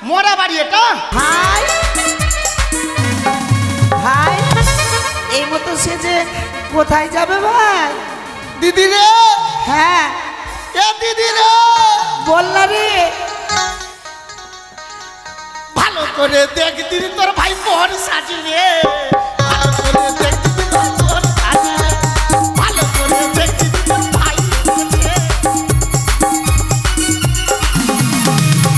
মোরা বাড়ি এটা। ভাই ভাই এই মতো সেজে কোথায় যাবে ভাই? দিদি রে, হ্যাঁ এ দিদি রে, বল না রে। ভালো করে দেখ দিদি তোর ভাই মোহর সাজি রে। ভালো করে দেখ দিদি তোর মোহর সাজি রে। ভালো করে দেখ দিদি তোর ভাই এসেছে।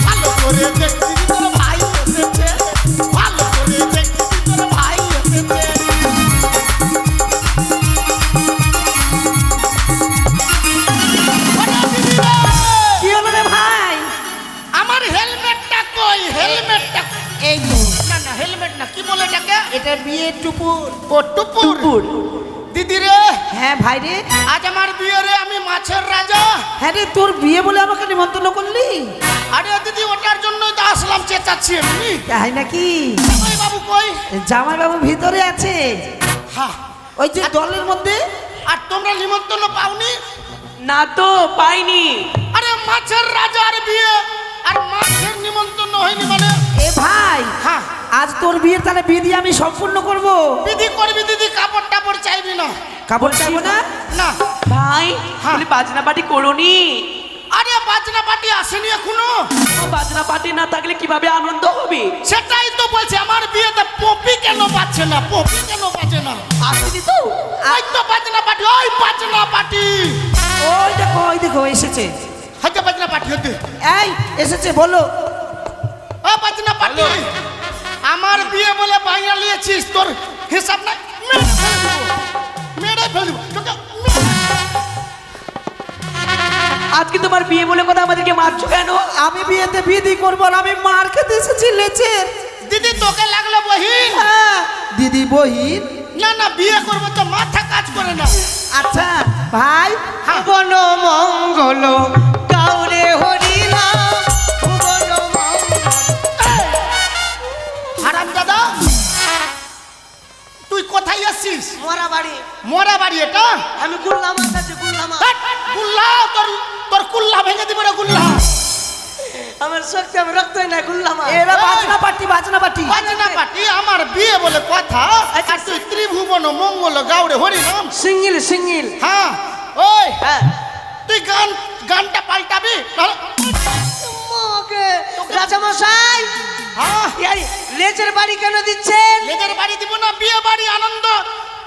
ভালো করে দেখ দিদি তোর ভাই এসেছে। ভালো করে দেখ দিদি তোর ভাই এসেছে। ওরে দিদি রে, কি হলো রে ভাই? আমার হেলমেটটা কই? হেলমেটটা এই তো না না, হেলমেট না, কি বলে এটাকে? এটা বিয়ে টুপুর। ও টুপুর। টুপুর। দিদি রে, হ্যাঁ ভাই রে। আজ আমার বিয়ে রে, আমি মাছের রাজা। হ্যাঁ রে, তোর বিয়ে বলে আমাকে নিমন্ত্রণ করলি? আরে দিদি, ওটার জন্যই তো আসলাম, চেঁচাচ্ছি এমনি। তাই নাকি? জামাই বাবু কই? জামাই বাবু ভিতরে আছে, হ্যাঁ। ওই যে দলের মধ্যে। আর তোমরা নিমন্ত্রণ পাওনি? না তো পাইনি। আরে মাছের রাজার বিয়ে, আর মাছের নিমন্ত্রণ হয়নি মানে? এ ভাই, হ্যাঁ। আজ তোর বিয়ের তাহলে বিধি আমি সম্পূর্ণ করব। বিধি করবি দিদি, কাপড় টাপড় চাইবি না। কাপড় চাইবো না? না। ভাই হ্যাঁ। বলি বাজনা পার্টি করোনি? আরে বাজনা পার্টি আসেনি এখনো। বাজনা পার্টি না থাকলে কিভাবে আনন্দ হবে? সেটাই তো বলছি, আমার বিয়েতে পপি কেন বাজছে না? পপি কেন বাজে না? আসেনি তো? ওই তো বাজনা পার্টি, ওই বাজনা পার্টি। ওই দেখো এসেছে। হয়তো বাজনা পার্টি হতে। এই এসেছে, বলো। ও বাজনা পার্টি, আমার বিয়ে বলে বাইরে নিয়েছিস, তোর হিসাব নাই। মেরে ফেলবো তোকে। আজকে তোমার বিয়ে বলে কথা আমাদেরকে মারছো কেন? আমি বিয়েতে বিধি করবো আর আমি মার খেতে এসেছি লেচের। দিদি তোকে লাগলো বহিন? হ্যাঁ, দিদি বহিন। না না, বিয়ে করবো তো মাথা কাজ করে না। আচ্ছা ভাই, হ্যাঁ। ভুবন মঙ্গল কাউরে হরিনাম, ভুবন হারাম দাদা, তুই কোথায় আসছিস? মরা বাড়ি। মোরা বাড়ি এটা। আমি গুল্লামা আছে, গুল্লামা। হাট, গুল্লা, তোর কুল্লা ভেঙে দিব রে গুল্লা। আমার শক্তি, আমি রক্ত না গুল্লামা। এরা বাজনা পার্টি, বাজনা পার্টি। বাজনা পার্টি, আমার বিয়ে বলে কথা। আর তুই ত্রিভুবন মঙ্গল গাউরে হরিনাম। Single single. হ্যাঁ, ওই হ্যাঁ। তুই গানটা পাল্টাবি নাহলে- রাজামশাই, হ্যাঁ, এই লেচের বাড়ি কেন দিচ্ছেন? নিজের বাড়ি দিব না, বিয়ে বাড়ি আনন্দ,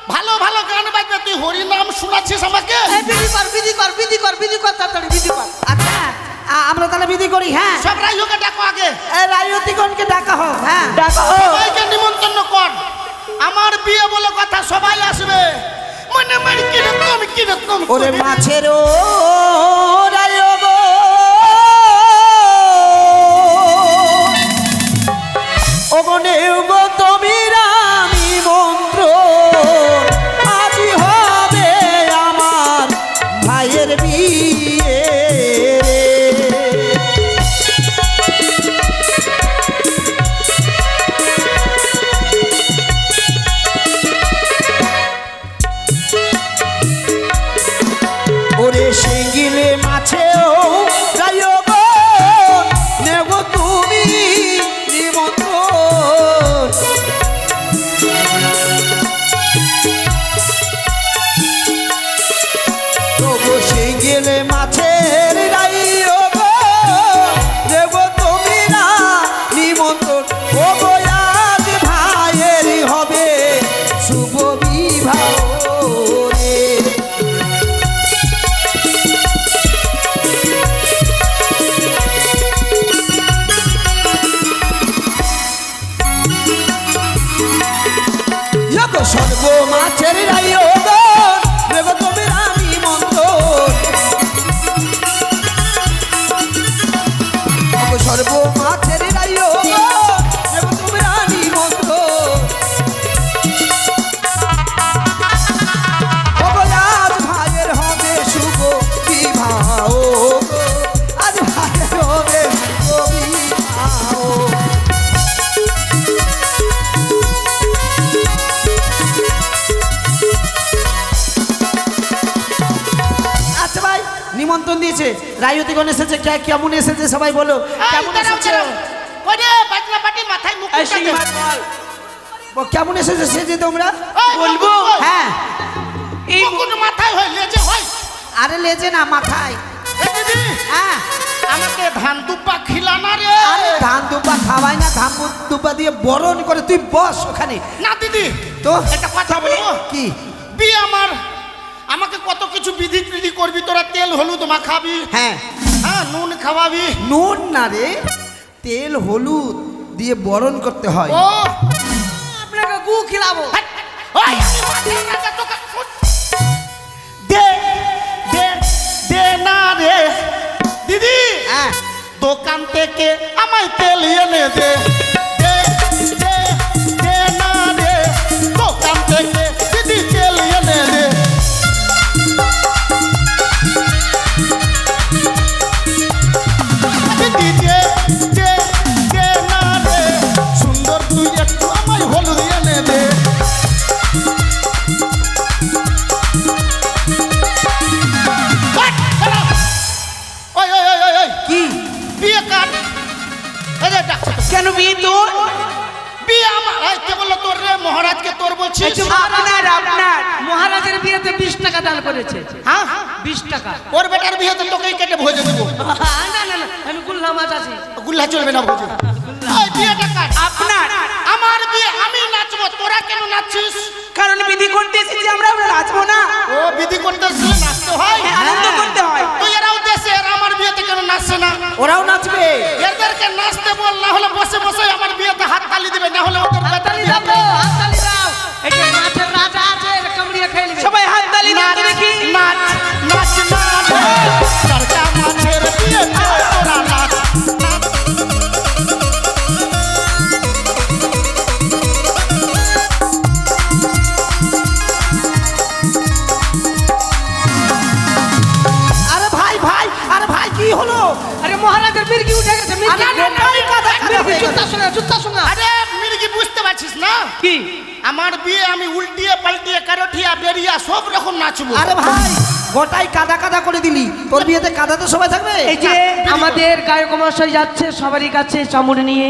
ভালো ভালো গান বাজবে। তুই হরিনাম শোনাচ্ছিস আমাকে? বিধি কর, বিধি কর, বিধি কর, বিধি কর, তাড়াতাড়ি বিধি কর। আচ্ছা, আমরা তাহলে বিধি করি। হ্যাঁ, সব রাইহকে ডাকো আগে, রায়তিগণকে ডাকা হোক। হ্যাঁ, দেখো সবাইকে নিমন্ত্রণ কর। আমার বিয়ে বলে কথা, সবাই আসবে। মানে মানে কিরকম কিরকম ওরে করে- মাছের ও রায় গো, ওগনে গো তুমি রানী মন্ত্র, আজি হবে আমার ভাইয়ের বিয়ে রে। ওরে সিঙ্গিলে মাছেও রায় গো, নেব তুমি নিমন্ত্রণ। তবু সিঙ্গিলে মাছের রায় গো, নেব তুমি না নিমন্ত্রণ। ও গো আজ ভাইয়ের হবে শুভ বিবাহ রে। সর্ব মাছের রায় গো, নেব তুমি রানী মন্ত্রণ। সর্ব মাছের রায় গো, নেব তুমি রানী মন্ত্রণ। আজ ভাইয়ের হবে শুভ বিবাহ, আজ ভাইয়ের হবে শুভ বিবাহ। আচ্ছা ভাই, নিমন্ত্রণ দিয়েছে, রায়তিগণ এসেছে, কেমন এসেছে সবাই বলো, এই, কেমন দাঁড়াও, এসেছে? দাঁড়াও। ওরে বাজনা পাটি মাথায় মুখ এই সিংহার বল ও কেমন এসেছে সেজে তোমরা? বলবো? হ্যাঁ। এই মুকুট মাথায় হয় লেজে হয়। আরে লেজে না, মাথায়। এ দিদি হ্যাঁ। আমাকে ধান দুব্বা খিলানা রে। আরে ধান দুব্বা খাওয়াই না, ধান দুব্বা দিয়ে বরণ করে তুই বস ওখানে। না দিদি তো একটা কথা বলবো কি? বিয়ে আমাকে কত কিছু বিধি টিধি করবি তোরা, তেল হলুদ মাখাবি, হ্যাঁ। হ্যাঁ নুন খাওয়াবি। নুন না রে, তেল হলুদ দিয়ে বরণ করতে হয়। ও আপনাকে গু খিলাবো। হাট, ওই আমি মাথায় রাখা তোকে দে দে দে না রে দিদি, হ্যাঁ। দোকান থেকে আমায় তেল এনে দে। দে দে দে না রে দোকান থেকে দিদি তেল এনে দে। দিদি দে দে দে না রে সুন্দর তুই একটু আমায় হলুদ এনে দে। ওই ওই ওই ওই ওই কি? বিয়ে কাট। এই যে ডাকছে তো। কেন বিয়ে তোর? বিয়ে আমার এই কে বললো তোর রে? মহারাজকে তোর বলছিস? আপনার মহারাজের বিয়েতে 20 টাকা দান করেছে। হ্যাঁ 20 টাকা। ওর বেটার বিয়েতে তোকেই কেটে ভোজে দেবো। না না না, আমি গুল্লা মাছ আছি। গুল্লা চলবে না ভোজে। এই বিয়েটা কাট। আপনার আমার বিয়ে আমি নাচবো, তোরা কেন নাচছিস? কারণ বিধি করতে এসেছি আমরা নাচবো না। ও বিধি করতে আসলে নাচতে হয়। আনন্দ করতে হয়। তো এরাও দেশে, এরা আমার বিয়েতে কেন নাচছে না? ওরাও নাচবে। এদেরকে নাচতে বল, না হলে বসে বসে আমার বিয়েতে হাত তালি দিবে, না হলে ওদের বেটার হাততালি বিয়ে দাও, হাততালি দাও। এটা নাচের রাজা আছে, এটা কামড়িয়ে খেয়ে নেবে। সবাই হাততালি দাও তো দেখি। নাচ নাচ নাচ সরকা মাছের বিয়ে তোরা নাচ নাচ। আরে ভাই ভাই, আরে ভাই কি হলো? আরে মহারাজের মির্গি উঠে গেছে, মির্গি। আরে গোটাই কাদা কাদা হয়ে গেছে। জুতা শোনা, জুতা শোনা। আরে মির্গি বুঝতে পারছিস না? কি? আমার বিয়ে আমি উল্টিয়ে পাল্টিয়ে কারোঠিয়া বেরিয়া সব রকম নাচবো। আরে ভাই গোটাই কাদা কাদা করে দিলি। তোর বিয়েতে কাদা তো সবাই থাকবে। এই যে আমাদের গায়ক মহাশয় যাচ্ছে সবারই কাছে চামড় নিয়ে,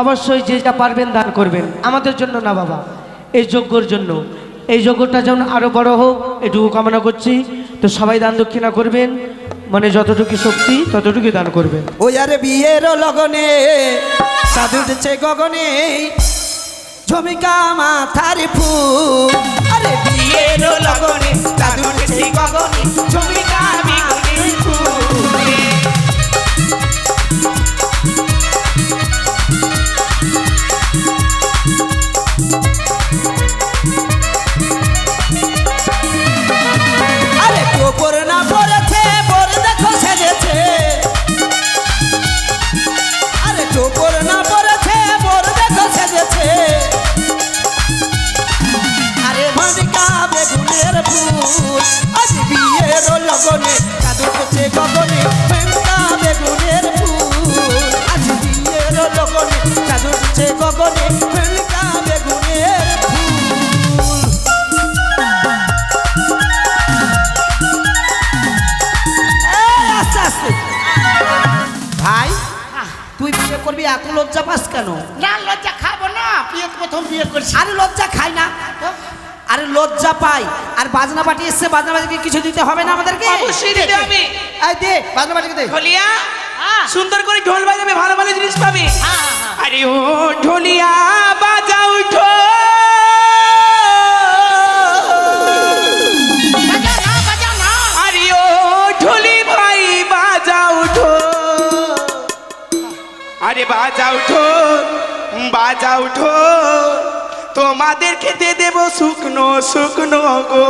অবশ্যই যে যা পারবেন দান করবেন, আমাদের জন্য না বাবা, এই যজ্ঞর জন্য। এই যজ্ঞটা যেন আরো বড় হোক এটুকু কামনা করছি। তো সবাই দান দক্ষিণা করবেন, মানে যতটুকু শক্তি ততটুকু দান করবেন। ওই আরে বিয়ের লগনে সাধু উঠেছে গগনে, ঝমিকা মাথার ফুল। আরে বিয়ের লগনে সাধু উঠেছে গগনে, ঝমিকা মাথার ফুল। আরে টোপর না পড়েছে, বর দেখো সেজেছে। আরে টোপর না পড়েছে, বর দেখো সেজেছে। আরে ভনিকা বেগুনের ফুল, আজ বিয়ের লগনে সাধু উঠেছে গগনে, ভনিকা বেগুনের ফুল। আজ বিয়ের লগনে সাধু উঠেছে গগনে, ভনিকা বেগুনের ফুল। এই আস্তে আস্তে। ভাই তুই বিয়ে করবি, এত লজ্জা পাস কেন? না লজ্জা খাবো না, বিয়ে প্রথম বিয়ে করছি। আরে লজ্জা খাই না। আরে লজ্জা পাই। আর বাজনা পার্টি এসছে, বাজনা পার্টিকে কিছু দিতে হবে না আমাদেরকে? অবশ্যই দিতে হবে। এই দে বাজনা পার্টিকে দে। ঢোলিয়া সুন্দর করে ঢোল বাজাবে, ভালো ভালো জিনিস পাবে। আরে ও ঢোলিয়া বাজাও ঢোল। বাজা না বাজা না। আরে ও ঢোলি ভাই বাজাও ঢোল। আরে বাজাও ঢোল, বাজাও ঢোল, তোমাদের খেতে দেব শুকনো শুকনো গো।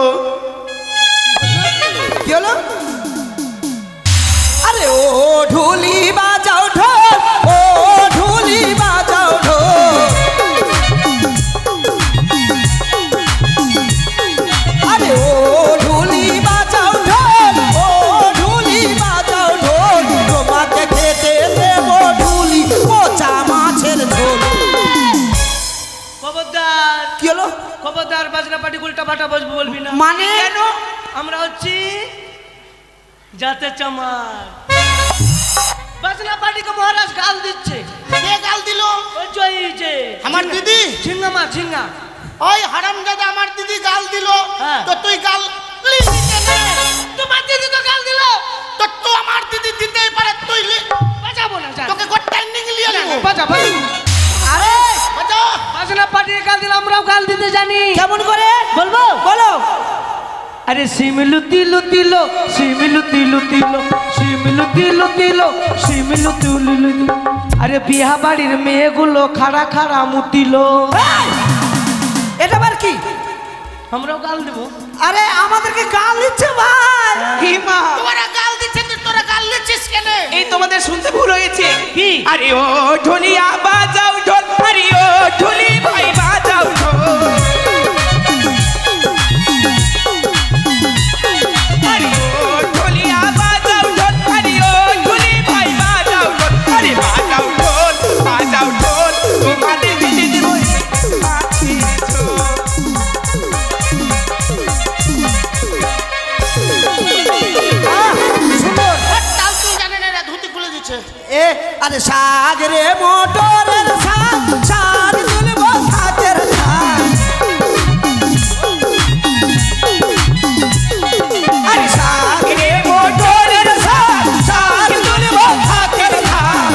কি হলো? আরে ও ঢুলি বাজাও ঢোল, ও ঢুলি বাজাও ঢোল। আরে ও ঢুলি বাজাও ঢোল, ও ঢুলি বাজাও ঢোল, তোমাকে খেতে দেব ঢুলি পচা মাছের ঝোল। খবরদার, কি হলো? খবরদার বাজনা পাটি উল্টা পাল্টা বসবো বলবি না। মানে? কেন? আমরা হচ্ছি যাতে চামার। বাজনা পার্টিকে মহারাজ গাল দিচ্ছে। কে গাল দিল? ওই যে এই যে আমার দিদি? ঝিঙ্গা মা ঝিঙ্গা। ওই হারামজাদা আমার দিদি গাল দিল, হ্যাঁ। তো তুই গাল লিখি কেন? তোমার দিদি তো গাল দিল। তো তো আমার দিদি দিতেই পারে, তুই বাজাবো না যা। তোকে গোটা নিয়ে নেবো। বাজা বাজা। আরে বাজা। বাজনা পার্টিকে গাল দিলে আমরাও গাল দিতে জানি। কেমন করে বলবো? বলো। আরে সিমিলু তিলু তিলো সিমিলু তিলু তিলো সিমিলু তিলু তিলো সিমিলু তিলু তিলো। আরে বিয়া বাড়ির মেয়েগুলো খাড়া খাড়া মুতিলো। এই, এটা আবার কি? আমরাও গাল দেবো। আরে আমাদেরকে গাল দিচ্ছে ভাই। কি মা তোরা গাল দিচ্ছিস, তোরা গাল দিচ্ছিস কেন? এই তোমাদের শুনতে ভুল হয়েছে। কি? আরে ও ঢোলিয়া বাজাও ঢোল, আরে ও ঢোলি ভাই বাজাও ঢোল। আরে ও ঢোলিয়া বাজাও ঢোল, আরে ও ঢোলি ভাই বাজাও ঢোল। আরে বাজাও ঢোল, বাজাও ঢোল, তোমাদের বেঁধে দেবো পাখির ঝোল। সুন্দর। তাও তুই জানে না, এরা ধুতি খুলে দিচ্ছে। এ আরে শাক রে মোটরের শাক, শাক তুলবো হাতের শাক। আরে শাক রে মোটরের শাক, শাক তুলবো হাতের শাক।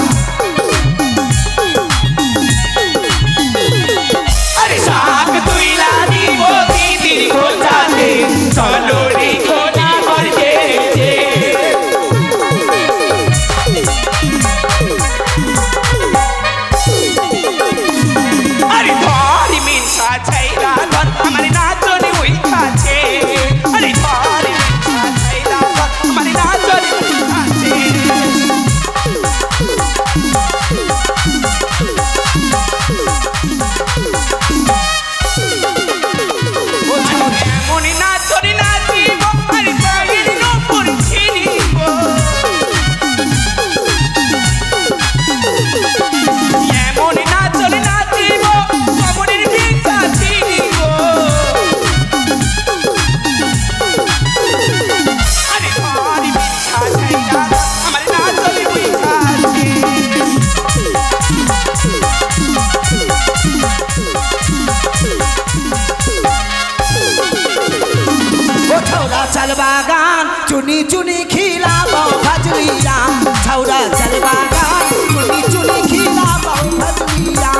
আরে শাক তুইলা দিব দিদির গোছাতে, চলো রে খোলা ঘর যেতে। আরে ধরি মিনসা ছাইরা ঘর, আমার নাচনে ওই কাছে। আরে ধরি মিনসা ছাইরা ঘর, আমার নাচনে ওই কাছে। এমন নাচনে নাচিব, আরে পায়ের নপুর ছিনিব। এমন নাচনে নাচিব, কমরের ভিক্ষা ছিনিব। আরে ভারি ভিক্ষা চাইরা, আমার নাচনে ওই কাছে। ও ছৌরা চাল বাগান, চুনি চুনি খিলাবো ভাজলিয়া। ছৌরা চাল বাগান, চুনি চুনি খিলাবো ভাজলিয়া।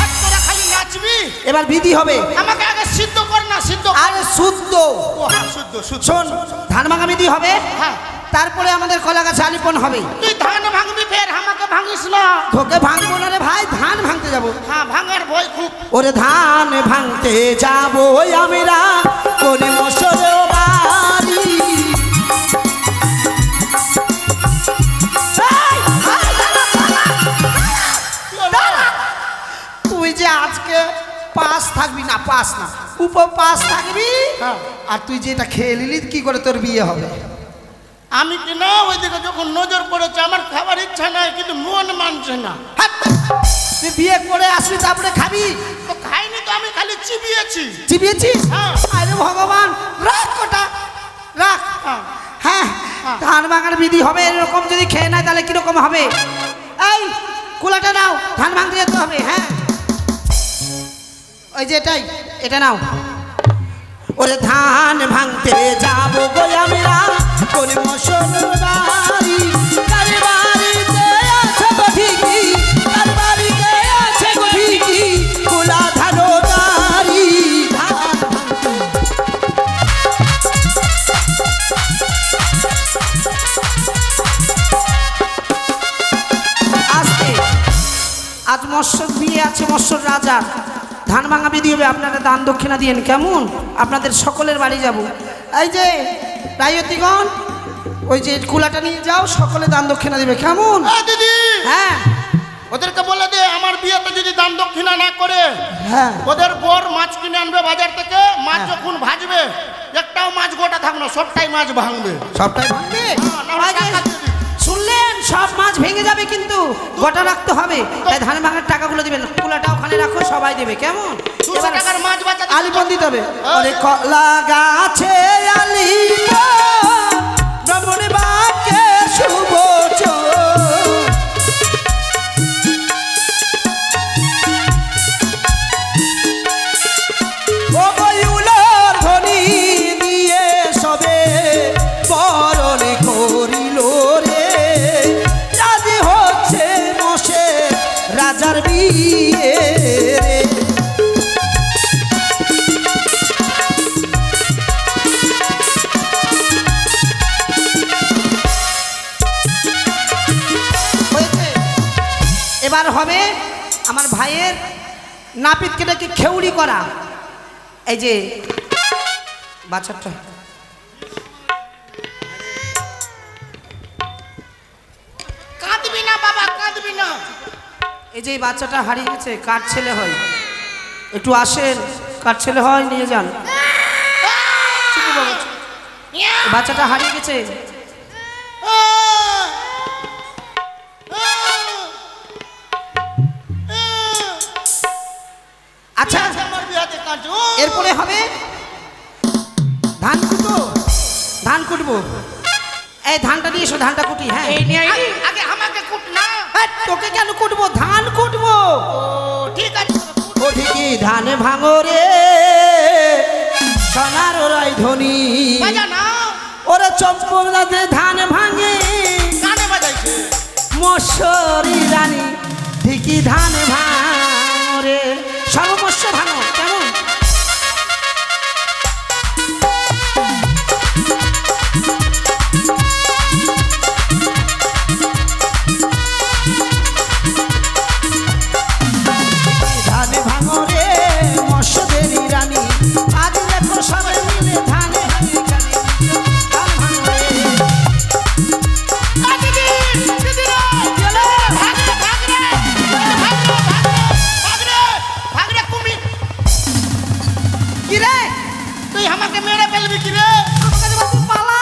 আর তোরা খালি নাচবি? এবার বিধি হবে। আমাকে আগে সিদ্ধ কর না, সিদ্ধ। আরে শুদ্ধ ও হ্যাঁ, শুদ্ধ শুদ্ধ। শোন, ধান ভাঙা বিধি হবে, হ্যাঁ। তারপরে আমাদের কলা গাছে আলিপন হবে। তুই ধান ভাঙবি, ফের আমাকে ভাঙিস না। তোকে ভাঙবো না রে ভাই, ধান ভাঙতে যাবো। হ্যাঁ, ভাঙার ভয় খুব। ওরে ধান ভাঙতে যাবো আমরা কোন মশর বাড়ি। এই, আয়, দাঁড়া, দাঁড়া, দাঁড়া। তুই যে আজকে পাস থাকবি না, পাস না উপপাস থাকবি, হ্যাঁ। আর তুই যেটা খেয়ে নিলি কি করে তোর বিয়ে হবে? আমি কি না ওইদিকে যখন নজর পড়েছে, আমার খাবার ইচ্ছা নাই, কিন্তু মন মানছে না। হাট! তুই বিয়ে করে আসবি তারপরে খাবি? তো খাইনি তো, আমি খালি চিবিয়েছি। চিবিয়েছিস? হ্যাঁ। আরে ভগবান, রাখ কোটা, রাখ। হ্যাঁ। হ্যাঁ, ধান ভাঙার বিধি হবে, এরকম যদি খেয়ে নেয় তাহলে কিরকম হবে? এই কুলাটা নাও, ধান ভাঙতে যেতে হবে। হ্যাঁ, ওই যে এটাই, এটা নাও। ওরে ধান ভাঙতে যাবো গো আমরা কোন মশর বাড়ি। কার বাড়িতে আছে গো ঠিকই, কার বাড়িতে আছে গো ঠিকই, কুলা ধানো দাঁড়ি। ধান আজকে আজ মৎস্যর বিয়ে আছে, মৎস্যর রাজা। ধান ভাঙা বিধি হবে, আপনারা দান দক্ষিণা দিয়েন, কেমন? আপনাদের সকলের বাড়ি যাব। এই যে রায়তিগণ, ওই যে কুলাটা নিয়ে যাও, সকলে দান দক্ষিণা দেবে, কেমন? দিদি, হ্যাঁ ওদেরকে বলে দে আমার বিয়েতে যদি দান দক্ষিণা না করে, হ্যাঁ, ওদের বর মাছ কিনে আনবে বাজার থেকে। মাছ যখন ভাজবে, একটাও মাছ গোটা থাকবে না, সবটাই মাছ ভাঙবে। সবটাই ভাঙবে। না হলে টাকা দিয়ে দিবি। শুনলেন সব মাছ ভেঙে যাবে, কিন্তু গোটা রাখতে হবে। তাই ধান ভাঙার টাকাগুলো দিবেন, কুলাটা ওখানে রাখো, সবাই দেবে, কেমন? 200 টাকার মাছ বাঁচা আলিপন দিতে হবে। ওরে কলা গাছে আলিপন ভ্রমণ বাক্যে শুভ রাজার বিয়ে রে। হয়েছে, এবার হবে আমার ভাইয়ের নাপিত কেটে খেউড়ি করা। এই যে বাচ্চাটা, কাঁদবি না বাবা, কাঁদবি না। এই যে এই বাচ্চাটা হারিয়ে গেছে, কার ছেলে হয়? একটু আসেন, কার ছেলে হয় নিয়ে যান। চুপ বাবা, চুপ। এই বাচ্চাটা হারিয়ে গেছে। আচ্ছা, আমার বিয়াতে কাঁদো। এরপরে হবে ধান কুটো, ধান কুটবো। এই ধানটা নিয়ে এসো, ধানটা কুটি। হ্যাঁ, এই নিয়ে আই। আগে আমাকে কুট না। এই, তোকে কেন কুটবো? ধান কুটবো। ও ঠিক আছে, ও ঠিকই ধান ভাঙো রে সোনার রাই ধনী। বাজা না, ওরে চম্পক দাঁতে ধান ভাঙে গানে বাজাইছে। মশরি রানী, ঠিকই ধান ভাঙো রে। সর্বমস্য ভাঙো, কেমন? ধান ভাঙো রে মশরি রানী, আজ দেখো সবাই মিলে ধানে হাতে কানে। ধান ভাঙো রে। কি রে? তুই আমাকে মেরে ফেলবি কি রে? আমাকে দেবা তুই পালা?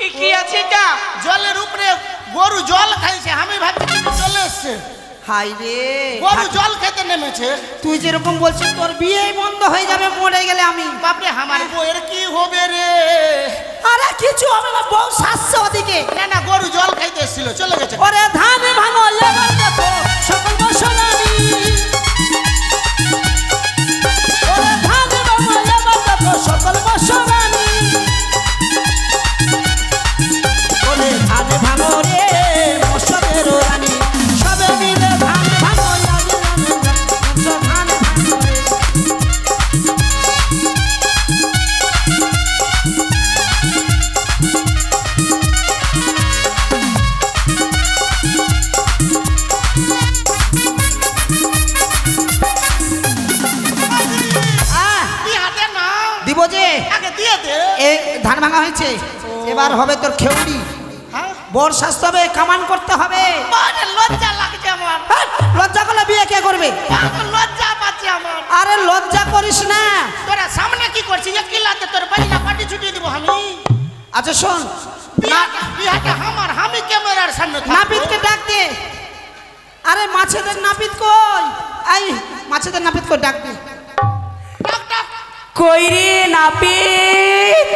এই কি আছে এটা? জলের উপরে গরু জল খাইছে, আমি ভাবছি কিন্তু চলে এসছে। হাই রে, গরু জল খেতে নেমেছে। তুই যেরকম বলছিস তোর বিয়ে বন্ধ হয়ে যাবে মরে গেলে। আমি বাপরে, আমার বউয়ের কি হবে রে? আরে কিছু হবে না, বউ শাসছে ওদিকে। না না, গরু জল খাইতে এসেছিল, চলে গেছে। ওরে ধান ভাঙো এবার দেখো সকল বসনানি। ওরে ধান ভাঙো এবার দেখো সকল বসনানি। ওরে ধান ভাঙো রে মশদের রানী, সবে মিলে ধান ভাঙো লাগে রানী, ধান ভাঙো রে। তুই হাতে না, দিব যে আগে দিয়ে দে। এই ধান ভাঙা হয়েছে, এবার হবে তোর খেউড়ি। হ্যাঁ, বর সাজতে হবে, কামান করতে হবে। বড় লজ্জা লাগছে আমার। হেৎ, লজ্জা করলে বিয়ে কে করবে? আমার লজ্জা পাচ্ছে আমার। আরে লজ্জা করিস না। তোরা সামনে কি করছিস? এক কিলাতে তোর বাড়িটা পাটি ছুটিয়ে দিব আমি। আচ্ছা শোন, বিহাটা আমার, আমি ক্যামেরার সামনে থাকবো। নাপিতকে ডাক দে। আরে মাছেদের নাপিত কই? এই মাছেদের নাপিত কই, ডাক দে। ডাক, ডাক। কইরে নাপিত,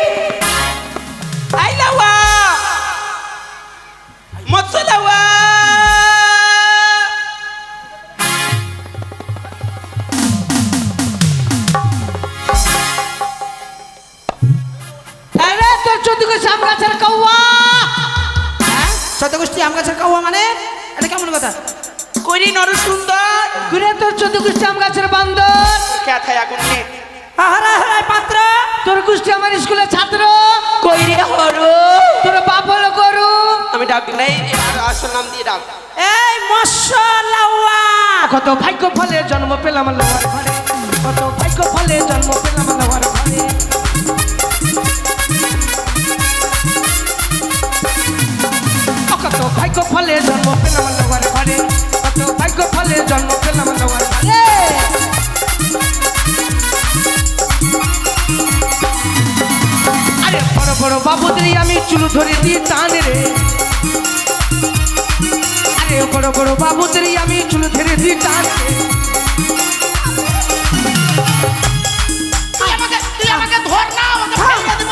আই লাওয়া মছলাওয়া। আরে তোর চোদ্দ আম গাছের কৌয়া। হ্যাঁ, শতগোষ্ঠী আম গাছের কাউয়া মানে? এটা কেমন কথা? কইরে নর সুন্দর, ঘুরে তোর চোদ্দ আম গাছের বান্দর। কেথায় আগুন নে। হারা হারাই পাত্র। তোর গোষ্ঠী আমার স্কুলের ছাত্র। কইরে হরো, তোর বাপ হলো গরু। আমি ডাক নাই, আসল নাম দিয়ে ডাক। এই মশলাওয়া। কত ভাগ্য ফলে জন্ম পেলাম লাওয়ার ঘরে, কত ভাগ্য ফলে জন্ম পেলাম লাওয়ার ঘরে। কত ভাগ্য ফলে জন্ম পেলাম লাওয়ার ঘরে, কত ভাগ্য ফলে জন্ম পেলাম লাওয়ার ঘরে। আরে বড় বড় বাবুদের আমি চুল ধরে দিয়ে টান রে। বড় বড় বাবুদের আমি চুল ধরে দিই টান তুই আমাকে ধর না, আমাকে ফেলে দিব।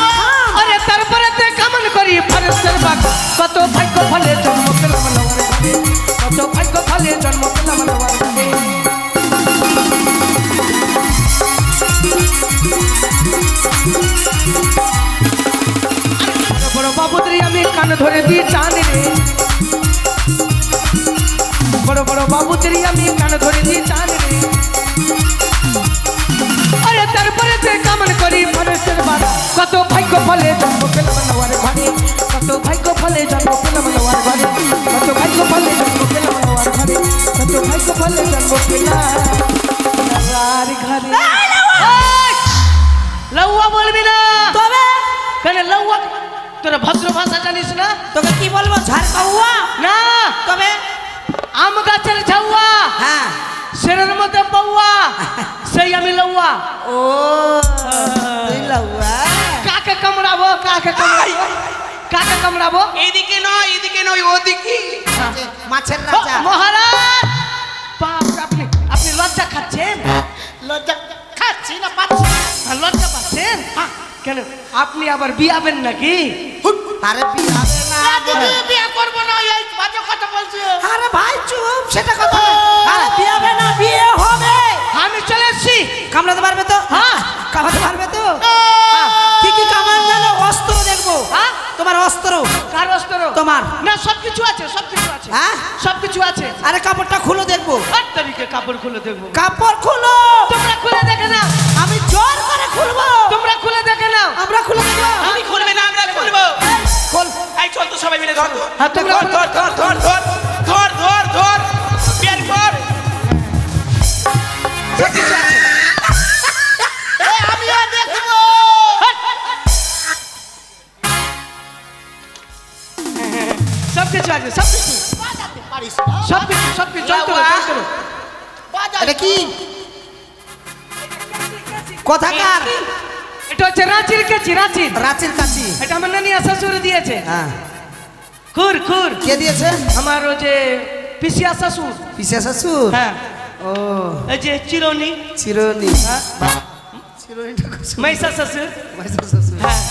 আরে তারপরে তে কামন করি ফরেস্টের বাগ কত ভাগ্য ফলে জন্ম পেলাম লওয়ার ঘরে কত ভাগ্য ফলে জন্ম পেলাম লওয়ার ঘরে বড় বড় বাবুদের আমি কান ধরে দিই টান রে বড় বড় বাবুদের আমি কান ধরে দিই টান রে আরে তারপরে তে কামন করি ফরেস্টের বাগ কত ভাগ্য ফলে জন্ম পেলাম লওয়ার ঘরে কত ভাগ্য ফলে জন্ম পেলাম লওয়ার ঘরে কত ভাগ্য ফলে জন্ম পেলাম লওয়ার ঘরে কত ভাগ্য ফলে জন্ম পেলাম লওয়ার ঘরে লউয়া বলবি না তবে কেন লউয়া তোরা ভদ্র ভাষা জানিস না তোকে কি বলবো ঝাড়কাউয়া না তবে আম গাছের ঝাউয়া হ্যাঁ সেরের মধ্যে বউয়া সেই আমি লউয়া ও তুই লাউয়া কাকে কামড়াবো কাকে কামড়াবো কাকে কামড়াবো এদিকে নয় ওদিকে। মাছের রাজা মহারাজ বাপ আপনি আপনি লজ্জা খাচ্ছেন লজ্জা খাচ্ছি না পাচ্ছি না। আর লজ্জা পাচ্ছেন কেন আপনি আবার বিয়াবেন নাকি আরে বিয়ে হবে না দিদি বিয়ে করবো না, এই বাজে কথা বলছে। আরে ভাই চুপ সেটা কথা না। আরে বিয়ে হবে না বিয়ে হবে আমি চলে এসছি কামড়াতে পারবে তো হ্যাঁ। কামাতে পারবে তো কি কি কামান জানো অস্ত্র দেখবো হ্যাঁ? তোমার অস্ত্র কার অস্ত্র তোমার না সবকিছু আছে সবকিছু আছে হ্যাঁ? সবকিছু আছে আরে কাপড়টা খুলো দেখবো 8 তারিখে কাপড় খুলে দেখবো কাপড় খুলো তোমরা খুলে দেখে নাও আমি জোর করে খুলবো তোমরা খুলে দেখে নাও আমরা খুলে দেবো আমি খুলবে না, আমরা খুলবো। খোল এই চল তো সবাই মিলে ধর হ্যাঁ, তোমরা ধর খুলে- ধর ধর ধর ধর ধর ধর বের কর। সবকিছু আছে। আমিও দেখবো। সবকিছু আছে সবকিছু বাজাতে পারিস না। সবকিছু সবকিছু চলতে লাউয়া। চলতে বাজাতে এটা কি কথাকার এটা হচ্ছে রাঁচির কেচি রাঁচির রাঁচির কাছি এটা আমার নানিয়া শ্বশুর দিয়েছে হ্যাঁ খুর খুর কে দিয়েছে আমার ওই যে পিসিয়া শ্বশুর পিসা শ্বশুর হ্যাঁ ও এই যে চিরনি চিরনি হ্যাঁ চিরনিটা খুব সুন্দর। মাইসা শ্বশুর মাইসা শ্বশুর। হ্যাঁ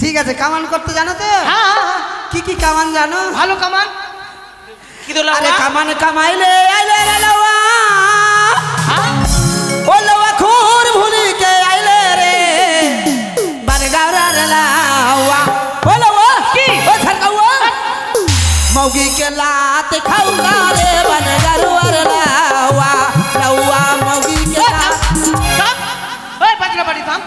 ঠিক আছে কামান করতে জানো তো হ্যাঁ হ্যাঁ, হ্যাঁ। কি কি কামান জানো ভালো কামান কি তো আরে লাউয়া? কামান কামাইলে আইলে রে লওয়া হ্যাঁ ও লওয়া খুর ভুলি কে আইলে রে বারগাওরা রে লাওয়া ও লওয়া কি? ও ঝাড়কাওয়া মৌগি के लात खाऊंगा रे बारगाওয়া রে লাওয়া লাওয়া মৌগি के लात থাম ওই বাজনা বাড়ি থাম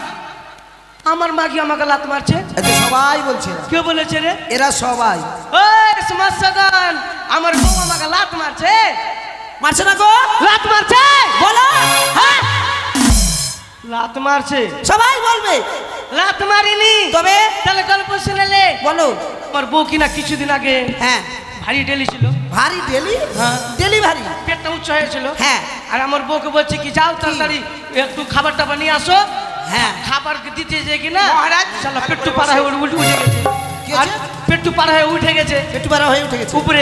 আমার মাগি আমাকে লাত মারছে এটা সবাই বলছে কে বলেছে রে এরা সবাই ওই সমাজসাগন আমার বউ আমাকে লাত মারছে মারছে না গো লাত মারছে বলো হ্যাঁ লাত মারছে সবাই বলবে লাত মারিনি তবে তাহলে গল্প শুনেলে বলো আমার বউ কিনা কিছুদিন আগে হ্যাঁ ভারী ডেলি ছিল ভারী ডেলি হ্যাঁ। ডেলিভারি পেটটা উচ্চ হয়েছিল হ্যাঁ। আর আমার বউকে বলছে কি যাও তাড়াতাড়ি একটু খাবার টাবার নিয়ে আসো হ্যাঁ খাবার দিতে যে কিনা মহারাজ, শালা পেট্টু পাড়া হয়ে উঠে গেছে কি আর হয়েছে? পেট্টু পাড়া হয়ে উঠে গেছে একটু বারা হয়ে উঠে গেছে উপরে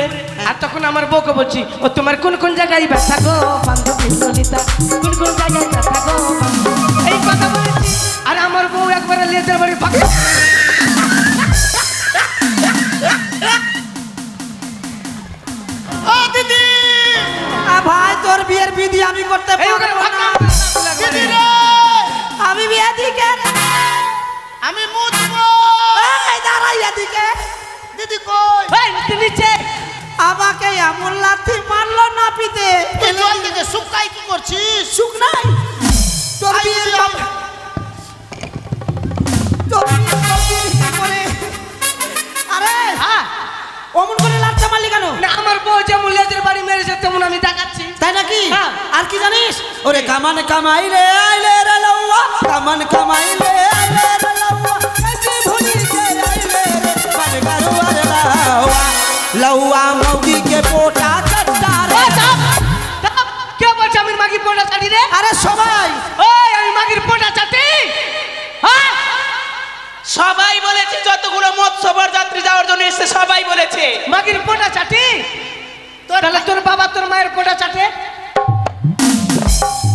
আর তখন আমার বউকে বলছি ও তোমার কোন কোন জায়গায় ব্যথা গো বান্ধবী ললিতা কোন কোন জায়গায় ব্যথা গো বান্ধবী? এই কথা বলেছি আর আমার বউ একবারে লেজের বাড়ি ফাঁকা ও দিদি, ভাই তোর বিয়ের বিধি আমি করতে এই ওখানে পারবো ফাঁকা না দিদি রে, আমি বিয়ে দিকে আমি মুছবো। এই দাঁড়াই এদিকে দিদি কই? এই নিচে নিচে আমাকে এমন লাথি মারলো না পিতে তুই জল থেকে শুকাই কি করছিস? সুখ নাই তোর আই বিয়ের দিদি, বাপ- তোর বিয়ে করে আরে হ্যাঁ অমন করে লাথা মারলি কেন না আমার বউ যেমন লেজের বাড়ি মেরেছে তেমন আমি দেখাচ্ছি তাই নাকি হ্যাঁ। আর কি জানিস ওরে কামান কামাইলে আইলে রে লওয়া কামান কামাইলে আইলে রে লওয়া কাজে ভুলি কে আইলে রে বারগাওয়া রে লওয়া লওয়া মৌগি के पोटा चट्टा रे কে বলছে আমি মাগির পোটা চাটি রে আরে সবাই ওই আমি মাগির পোটা চাটি হ্যাঁ সবাই বলেছে, যতগুলো মৎস্যবর যাত্রী যাওয়ার জন্য এসেছে সবাই বলেছে। মাগির পোটা চাটি তো তাহলে তোর বাবা তোর মায়ের পোটা চাটে,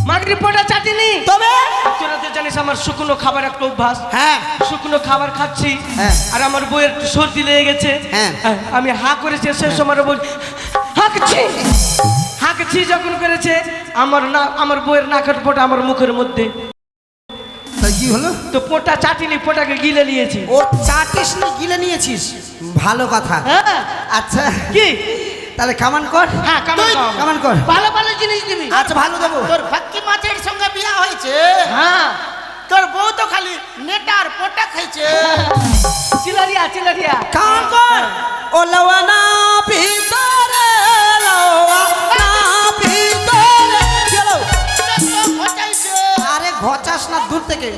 মাগরি পোটা চাটিনি। তবে তোরা তো জানিস আমার শুকনো খাবার একটা অভ্যাস। হ্যাঁ শুকনো খাবার খাচ্ছি, হ্যাঁ। আর আমার বইয়ের একটু সর্দি লেগে গেছে। হ্যাঁ। আমি হা করেছি, সেই সময় বল হাঁকছি যখন করেছে আমার বইয়ের নাকের পোটা আমার মুখের মধ্যে। তাই কি হলো? তো পোটা চাটিনি, পোটাকে গিলে নিয়েছি। ও চাটিস না গিলে নিয়েছিস, ভালো কথা। হ্যাঁ। আচ্ছা কি? তাহলে কামান কর। হ্যাঁ, কামান তুই- কর। কামান কর। ভালো ভালো জিনিস দিবি। আচ্ছা ভালো দেবো। তোর ভাক্কি মাছের সঙ্গে বিয়া হয়েছে, হ্যাঁ। তোর বউ তো খালি নেটার পোটা খাইছে। চিলারিয়া কামান কর। ও লওয়ানা ভিতরে, লওয়ানা ভিতরে। চলো। তো ঘটাইছে। আরে ঘচাস না, দূর থেকে।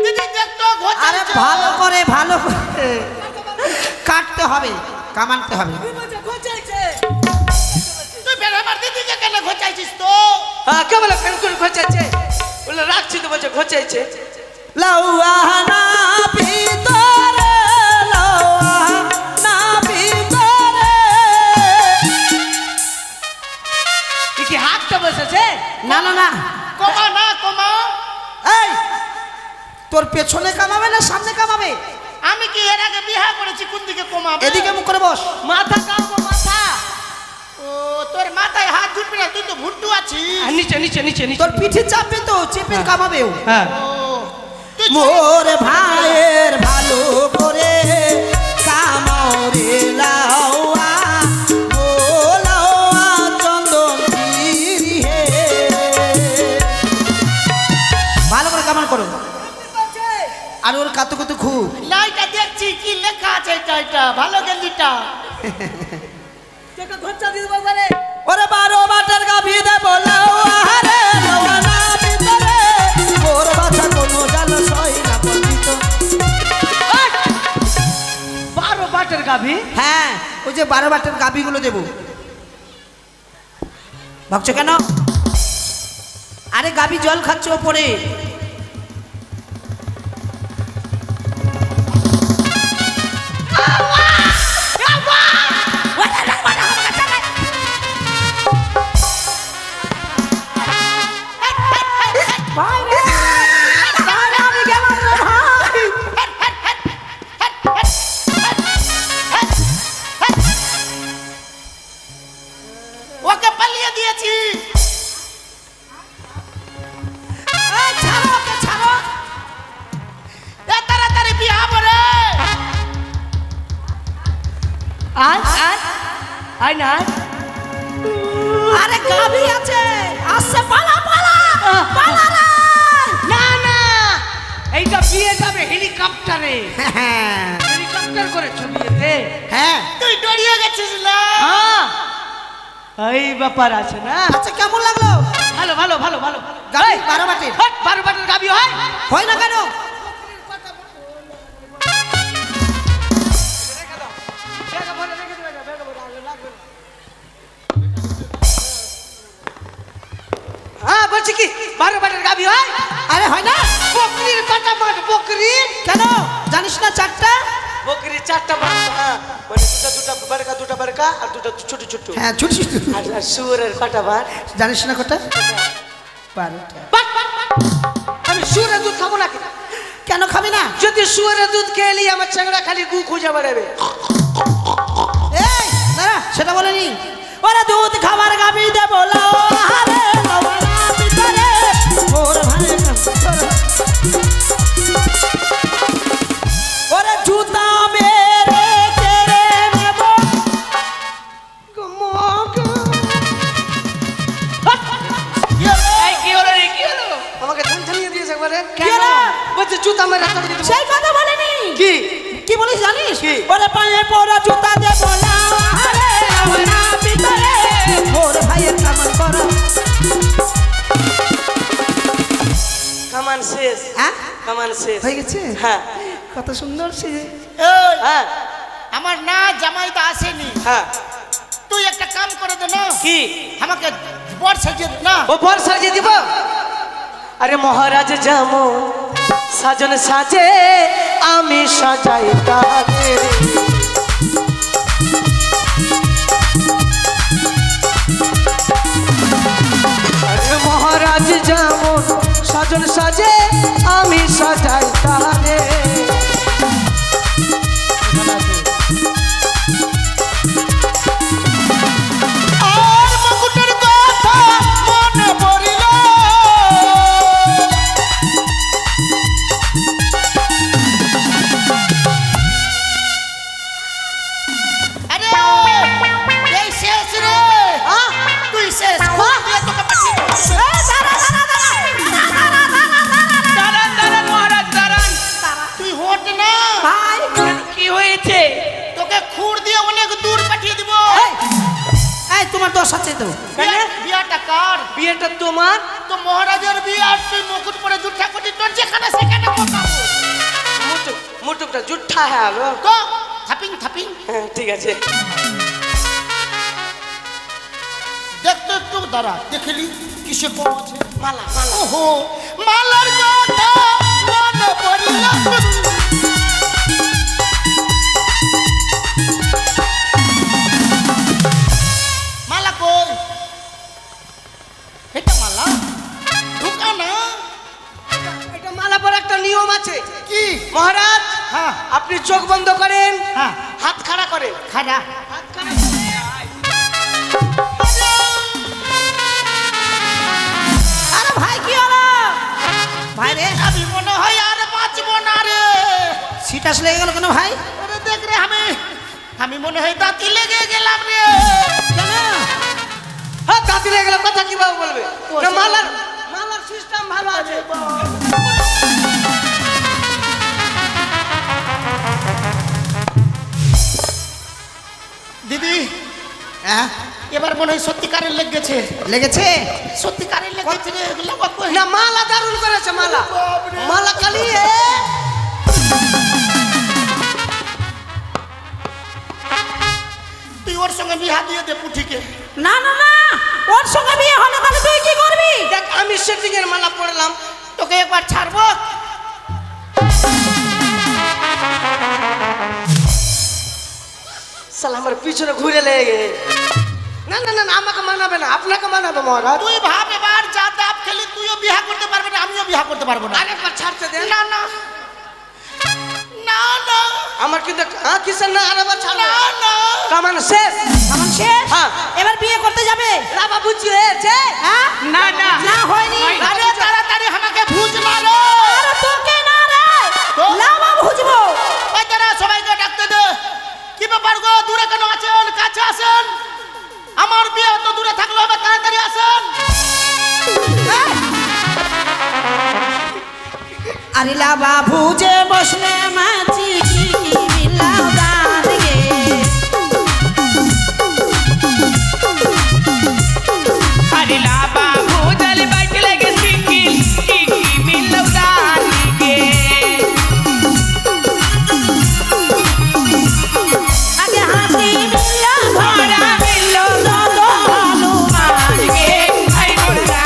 দিদি দেখতো আরে ঘটাইছে। ভালো করে, ভালো করে কাটতে হবে, কামানতে হবে। তুই বের আমার দিদিকে কেন ঘটাইছিস তো? হ্যাঁ, কে বলে কেন করে ঘোচাইছে? বলে রাখছি তো, বলছে ঘোচাইছে। লওয়ানা ভিতরে, লওয়ানা ভিতরে। এ কি হাতটা বসেছে? না না না, কমা না কমা। এই তোর পেছনে কামাবে না সামনে কামাবে? আমি কি এর আগে বিয়া করেছি, কোন দিকে কমাবে? এদিকে মুখ করে বস। মাথা কামবো, মাথা। ও তোর মাথায় হাত ঢুকবি না, তুই তো ভুট্টু আছিস। আর নিচে নিচে নিচে নিচে। তোর পিঠে চাপবে তো, চেপে কামাবেও। হ্যাঁ। ও তুই মোর ভাইয়ের ভালো করে কামাও রে লাওয়া, ও লাওয়া চন্দন গিরি হে। ভালো করে কামান করো। আর ওর কাতু কুতু খুব। লাইটা দেখছি কি লেখা আছে, এটা ভালো গেঞ্জিটা। ওরে 12 বাটার গাভী দেব লাওয়া রে, লাওয়া না ভিতরে। মোর বাছা কোনো জাল সই না পন্ডিত। 12 বাটের গাভী। হ্যাঁ, ওই যে 12 বাটার গাভীগুলো দেব। ভাবছো কেন? আরে গাভী জল খাচ্ছে ওপরে। ওকে পালিয়ে দিয়েছি। এই ছাড়ো ওকে, ছাড়ো। এ তাড়াতাড়ি বিয়া করে। আয় আয় আয় না আয়। আরে গাভী আছে, আসছে, পালা পালা পালা রে। না না, এইটা বিয়ে যাবে হেলিকপ্টারে। হ্যাঁ হেলিকপ্টার করে চলিয়েছে। হ্যাঁ। তুই ডরিয়ে গেছিস না? হ্যাঁ, এই ব্যাপার আছে না। আচ্ছা কেমন লাগলো? ভালো ভালো ভালো ভালো। গাভী 12 বাটির 12 বাটের গাভী হয়? হয় না কেন? হ্যাঁ, বলছি কি 12 বাটের গাভী হয়? আরে হয় না বকরির কটা মাঠ? বকরির কেন জানিস না? 4টা। বকরির 4টা মাঠ। হ্যাঁ, মানে দুটা বারকা আর দুটা ছোট ছোট। হ্যাঁ ছোট ছোট। আর শুয়োরের কটা বার? জানিস না কটা? 12টা। But, but, but. আমি শুয়োরের দুধ খাবো না। কেন খাবি না? যদি শুয়োরের দুধ খেয়ে নিই আমার চ্যাংড়া খালি গু খুঁজে বেড়াবে। এই দাঁড়া, সেটা বলেনি। ওরে দুধ খাবার গাভী দেব লাওয়া রে, লাওয়া না ভিতরে। মোর ভাইয়ের ওরে জুতা মেরে কেড়ে নেব। এই কি হলো রে, কি হলো? আমাকে ঝানঝানিয়ে দিয়েছে একবারে। কেন? বলছে জুতা মেরে হাতে দিয়ে দেবো। সেই কথা বলেনি। কি? কি বলিস জানিস? কি? ওরে পায়ে পড়া জুতা দেব লাওয়া রে, লাওয়া না ভিতরে। মোর ভাইয়ের কামান করো। কামান শেষ। হ্যাঁ কামান শেষ হয়ে গেছে। হ্যাঁ কত সুন্দর সে। এই, হ্যাঁ আমার না জামাইটা আসেনি। হ্যাঁ। তুই একটা কাম করে দে না, কি? আমাকে বর সাজিয়ে দে না। ও বর সাজিয়ে দিব? আরে মহারাজ যেমন সাজন সাজে আমি সাজাই তারে। আরে মহারাজ যেমন সাজন সাজে আমি সাজাই তারে। আর মুকুটের কথা মনে পড়িল, আরে এই শেষ রে, তুই শেষ খুব দিয়ে তোকে পাঠিয়ে দেবো। দাঁড়ান দাঁড়ান মহারাজ দাঁড়ান। তুই হোট না, ভাই কি হয়েছে? তোকে খুর দিয়ে অনেক দূর পাঠিয়ে দিব। এই, এই তোমার দোষ আছে তো। বিয়াটা কার? বিয়েটা তোমার। তো মহারাজের বিয়ে আর তুই মুকুট পরে জুঠা করছি, তোর যেখানে সেখানে কোথাও মুটুকটা জুঠা হ্যাঁ তো থাপিং থাপিং। হ্যাঁ ঠিক আছে। দেখতো একটু দাঁড়া, দেখলি কিসে কম আছে। মালা মালা, ওহো মালার কথা মনে পড়িল। মালা কই? এটা মালা ঢুকা না। এটা মালা পর একটা নিয়ম আছে। কি? মহারাজ হ্যাঁ আপনি চোখ বন্ধ করেন, হ্যাঁ হাত খাড়া করেন। খাজা। হাত খাড়া করেন। আরে ভাই কি হলো? ভাই রে আমি মনে হয় আর বাঁচবো না রে। সিটাস লেগে গেল কেন ভাই? আরে দেখ রে, আমি মনে হয় দাঁতি লেগে গেলাম রে। কেন? হ্যাঁ দাঁতি লেগে গেল, কথা কিভাবে বলবে? না, মালার সিস্টেম ভালো আছে। দিদি হ্যাঁ এবার মনে হয় সত্যিকারের লেগেছে, লেগেছে? সত্যিকারের লেগেছে রে। এগুলো বাবা কই? না মালা দারুণ করেছে, মালা মালা কালি তুই ওর সঙ্গে বিয়া দিয়ে দে পুঠিকে। না না না, ওর সঙ্গে বিয়ে হলে তাহলে তুই কি করবি? দেখ আমি সেটিং এর মালা পড়লাম। তোকে একবার ছাড়বো। সালা আমার পিছনে ঘুরে লেগে। না না না না, আমাকে মানাবে না, আপনাকে মানাবে মহারাজ। তুই ভাব এবার যা দাব খেলি, তুইও বিয়া করতে পারবি না, আমিও বিয়া করতে পারবো না। আরেকবার ছাড়তে দেন। না না না না আমার কিন্তু কিসের না, আরেকবার ছাড়বে না না। কামান শেষ। কেমন শেষ? হ্যাঁ। এবার বিয়ে করতে যাবে? রাবা বুঝি হয়েছে। হ্যাঁ না না না হয়নি। আরে তাড়াতাড়ি আমাকে ভুজ মারো। আরে তোকে না রে, তো? লাভা বুঝবো। ওই তারা সবাইকে ডাকতে দে। কি ব্যাপার গো, দূরে কেন আছেন? কাছে আসেন। আমার বিয়ে তো দূরে থাকলো, হবে তাড়াতাড়ি আসেন। আরে লাভা ভুজে বসলে মাছি মিলাও দাঁত গে। अरे लाबा भूजल बैठ लगे सिंगिल की मिलो दानी के আগে হাতি মিলা घोड़ा मिलो দো हनुमान के आई मोरा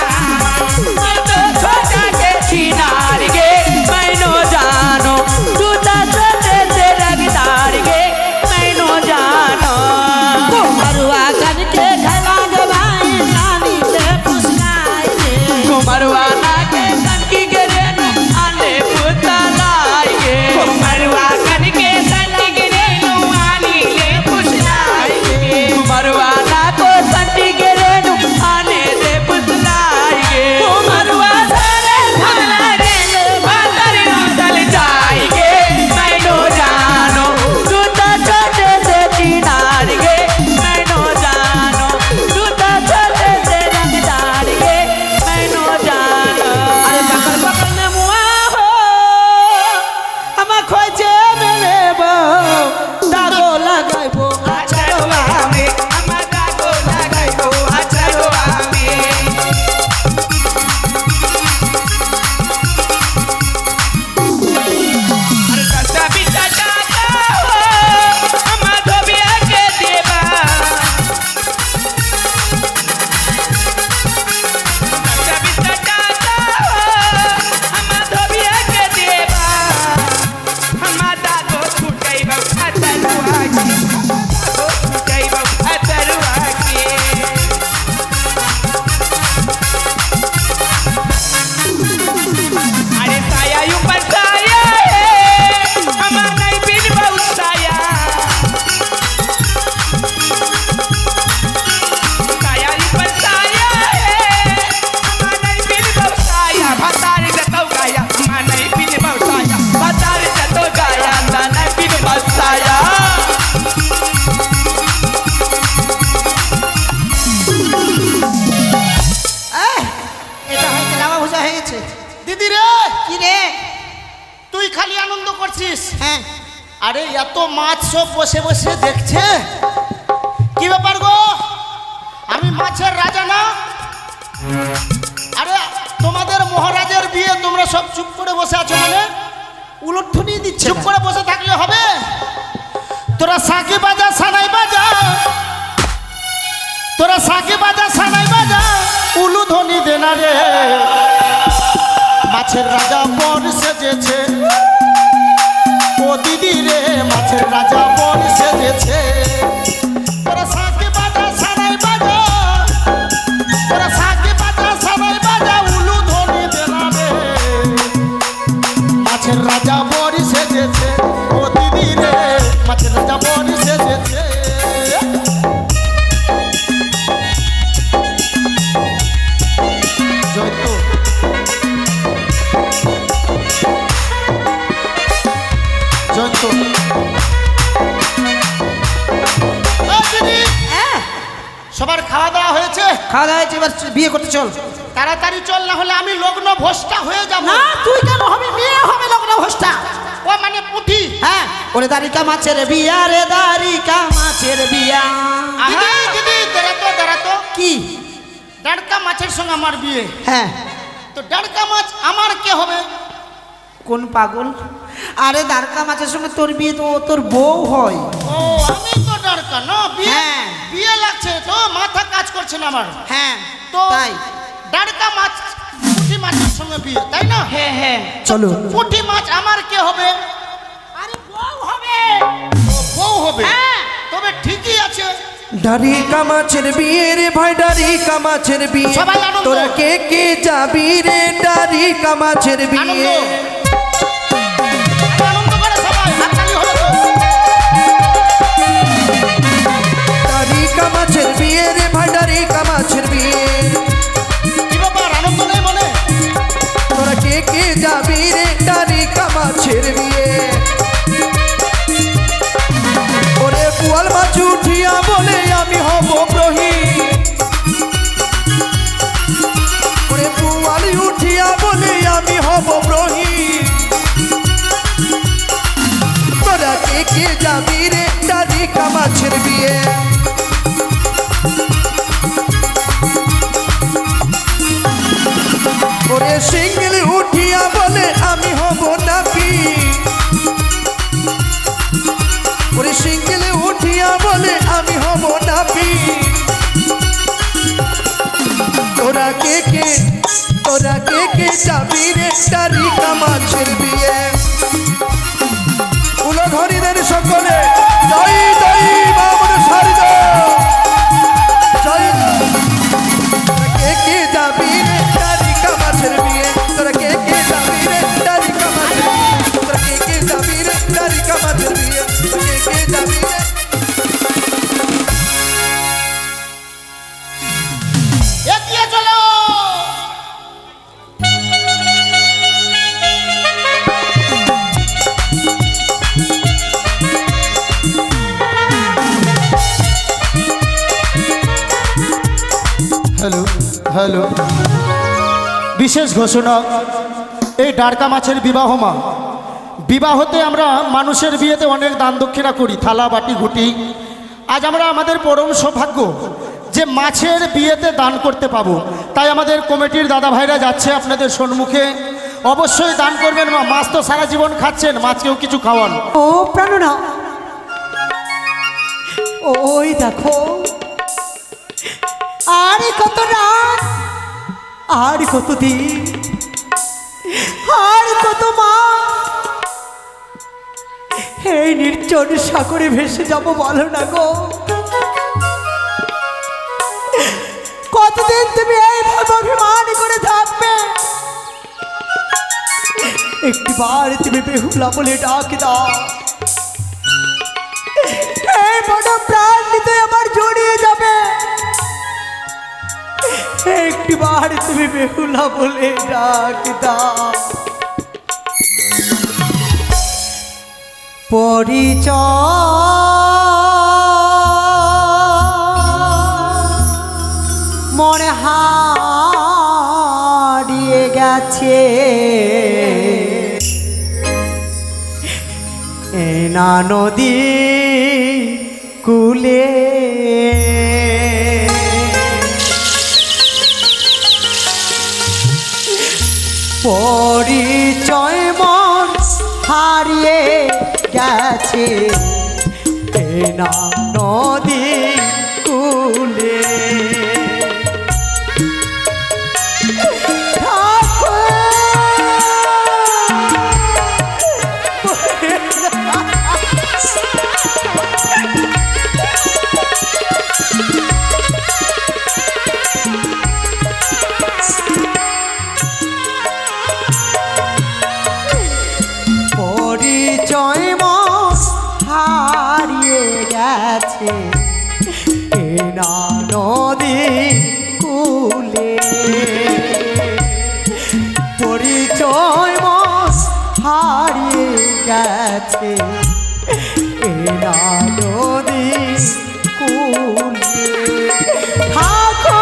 तो छोटा के चिनार के मैनो जानो टूटा छोटे से रगदार के বলছিস? হ্যাঁ আরে এত মাছ সব বসে বসে দেখছে, কি ব্যাপার গো? আমি মাছের রাজা না? আরে তোমাদের মহারাজের বিয়ে, তোমরা সব চুপ করে বসে আছো মানে? উলটনি দিচ্ছে চুপ করে বসে থাকলে হবে? তোরা সাকি বাজা সানাই বাজা, তোরা সাকি বাজা সানাই বাজা, উলু ধ্বনি দে না রে। মাছের রাজা বর সেজেছে, ও দিদি রে, মাছের রাজা বর সেজেছে। তোরা সাকি বাজা সানাই বাজা, তোরা সাকি বাজা সানাই বাজা, উলু ধ্বনি দে না রে। মাছের রাজা বর সেজেছে, ও দিদি রে, মাছের রাজা বর সেজেছে। জয়তো জয়তো দিদি, হ্যাঁ সবার খাওয়া দাওয়া হয়েছে? খাওয়া দাওয়া হয়েছে, এবার বিয়ে করতে চল। তাড়াতাড়ি চল, না হলে আমি লগ্ন ভোজটা হয়ে যাব। না তুই কেন হবে, বিয়ে হবে লগ্ন হোস্টা। ও মানে পুঁথি। হ্যাঁ ওরে দারিকা মাছের বিয়া রে, দারিকা মাছের বিয়া। দিদি দিদি, দাঁড়াতো। কি? ডাঁড়কা মাছের সঙ্গে আমার বিয়ে, হ্যাঁ তো ডাঁড়কা মাছ আমার কে হবে? কোন পাগল? আরে দারকা মাছের সঙ্গে তোর বিয়ে তো ও তোর বউ হয়। ও আমি তো ডাঁড়কা না, বিয়ে হ্যাঁ। বিয়ে লাগছে তো, মাথা কাজ করছে না আমার। হ্যাঁ তো তাই ডাঁড়কা মাছ পুঁটি মাছের সঙ্গে বিয়ে, তাই না? হ্যাঁ হ্যাঁ চলো। পুঁটি মাছ আমার কে হবে? আরে বউ হবে। ও বউ হবে? হ্যাঁ। তবে ঠিকই আছে। ডারিকা মাছের বিয়ে রে ভাই, ডারিকা মাছের বিয়ে। সবাই আনন্দ। তোরা কে কে যাবি রে ডারিকা মাছের আনন্দ, বিয়ে? আনন্দ করে সবাই, হাততালি হলো তো। ডারিকা মাছের বিয়ে রে ভাই, ডারিকা মাছের বিয়ে। কি ব্যাপার, আনন্দ নেই মনে? তোরা কে কে যাবি রে ডারিকা মাছের বিয়ে? ওরে পুয়াল মাছ উঠিয়া বলে আমি হব প্রহি, ওরে পুয়াল উঠিয়া বলে আমি হব প্রহি। তোরা কে কে যাবি রে ডারিকা মাছের বিয়ে? ওরে সিঙ্গেল উঠিয়া বলে আমি হব নাপি, ওরে সিঙ্গেল উঠিয়া বলে আমি হব নাপি। তোরা কে কে যাবি রে ডারিকা মাছের বিয়ে? উলঘরিদের সকলে জয় জয় বামন সারিদ জয়। তোরা কে কে যাবি রে ডারিকা মাছের বিয়ে? তোরা কে কে যাবি রে ডারিকা মাছের বিয়ে? তোরা কে কে যাবি রে ডারিকা মাছের বিয়ে? কে কে যাবি রে? এগিয়ে চলো। হ্যালো হ্যালো, বিশেষ ঘোষণা, এই ডাঁড়কা মাছের বিবাহতে আমরা মানুষের বিয়েতে অনেক দান দক্ষিণা করি, থালা বাটি ঘুটি। আজ আমরা আমাদের পরম সৌভাগ্য যে মাছের বিয়েতে দান করতে পাবো, তাই আমাদের কমিটির দাদা ভাইরা যাচ্ছে আপনাদের সম্মুখে। অবশ্যই দান করবেন, মাছ তো সারা জীবন খাচ্ছেন, মাছকেও কিছু খাওয়ান। ও প্রাণনা, ওই দেখো, আর কত রাত, আর কত দিন, আর কত মাস এই নির্জন সাগরে ভেসে যাব বলো না গো। কতদিন তুমি এইভাবে অভিমান করে থাকবে? একটিবার তুমি বেহুলা বলে ডাক দাও, এই বড় প্রাণ নিতে আমার জড়িয়ে যাবে। একটিবার তুমি বেহুলা বলে ডাক দাও। পরিচয় মনে হারিয়ে গেছে, না নদী কুলে পরিচয় মন হারিয়ে গেছে এ না নদী কুলে পরিচয় মন হারিয়ে গেছে এ না নদী কুলে পরিচয় মন হারিয়ে গেছে এ না নদী কুলে থাকো